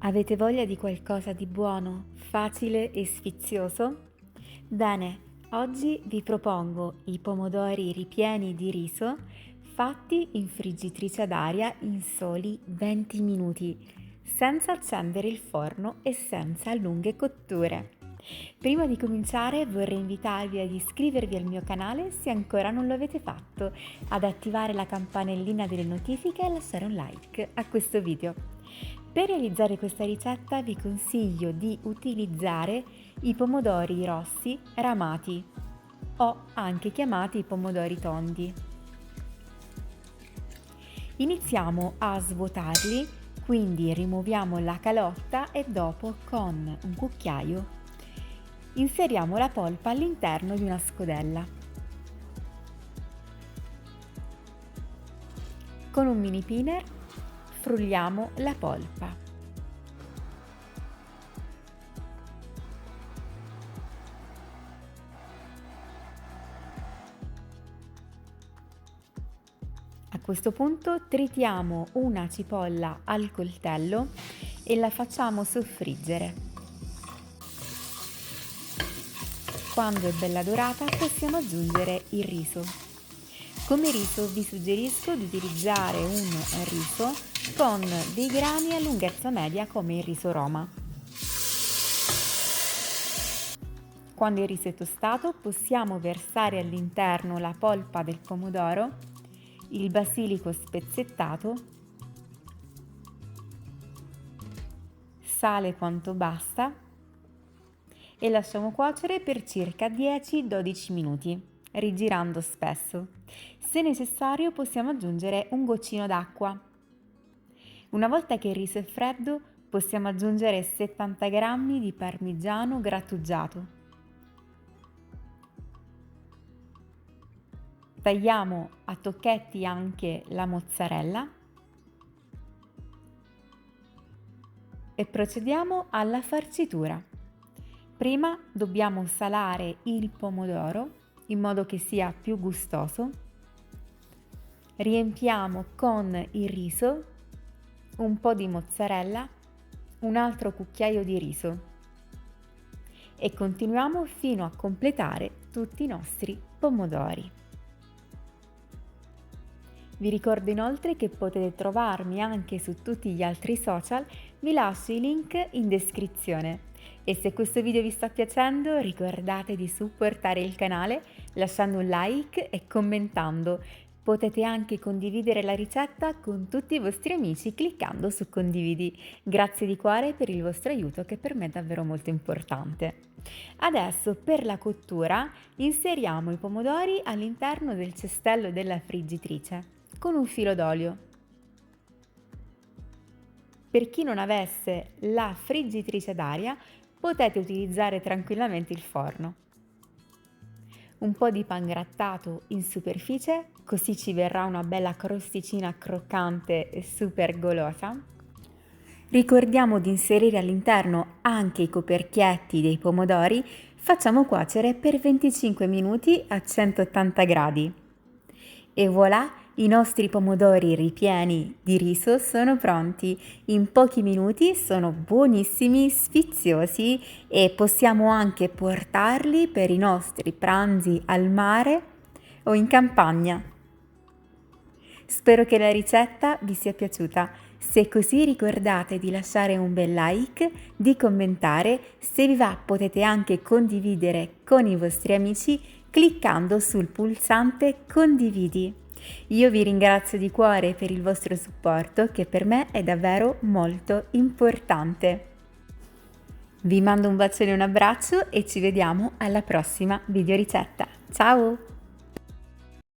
Avete voglia di qualcosa di buono, facile e sfizioso? Bene, oggi vi propongo i pomodori ripieni di riso fatti in friggitrice ad aria in soli 20 minuti, senza accendere il forno e senza lunghe cotture. Prima di cominciare vorrei invitarvi ad iscrivervi al mio canale se ancora non lo avete fatto, ad attivare la campanellina delle notifiche e a lasciare un like a questo video. Per realizzare questa ricetta vi consiglio di utilizzare i pomodori rossi ramati o anche chiamati pomodori tondi. Iniziamo a svuotarli, quindi rimuoviamo la calotta e dopo con un cucchiaio inseriamo la polpa all'interno di una scodella. Con un mini pinner frulliamo la polpa. A questo punto tritiamo una cipolla al coltello e la facciamo soffriggere. Quando è bella dorata possiamo aggiungere il riso. Come riso vi suggerisco di utilizzare un riso con dei grani a lunghezza media come il riso Roma. Quando il riso è tostato possiamo versare all'interno la polpa del pomodoro, il basilico spezzettato, sale quanto basta e lasciamo cuocere per circa 10-12 minuti, rigirando spesso. Se necessario possiamo aggiungere un goccino d'acqua. Una volta che il riso è freddo possiamo aggiungere 70 g di parmigiano grattugiato. Tagliamo a tocchetti anche la mozzarella e procediamo alla farcitura. Prima dobbiamo salare il pomodoro in modo che sia più gustoso. Riempiamo con il riso, un po' di mozzarella, un altro cucchiaio di riso e continuiamo fino a completare tutti i nostri pomodori. Vi ricordo inoltre che potete trovarmi anche su tutti gli altri social, vi lascio i link in descrizione. E se questo video vi sta piacendo, ricordate di supportare il canale lasciando un like e commentando. Potete anche condividere la ricetta con tutti i vostri amici cliccando su condividi. Grazie di cuore per il vostro aiuto che per me è davvero molto importante. Adesso per la cottura inseriamo i pomodori all'interno del cestello della friggitrice con un filo d'olio. Per chi non avesse la friggitrice ad aria potete utilizzare tranquillamente il forno. Un po' di pangrattato in superficie, così ci verrà una bella crosticina croccante e super golosa. Ricordiamo di inserire all'interno anche i coperchietti dei pomodori, facciamo cuocere per 25 minuti a 180 gradi. E voilà! I nostri pomodori ripieni di riso sono pronti. In pochi minuti sono buonissimi, sfiziosi e possiamo anche portarli per i nostri pranzi al mare o in campagna. Spero che la ricetta vi sia piaciuta. Se è così ricordate di lasciare un bel like, di commentare, se vi va potete anche condividere con i vostri amici cliccando sul pulsante condividi. Io vi ringrazio di cuore per il vostro supporto che per me è davvero molto importante. Vi mando un bacione e un abbraccio e ci vediamo alla prossima videoricetta. Ciao!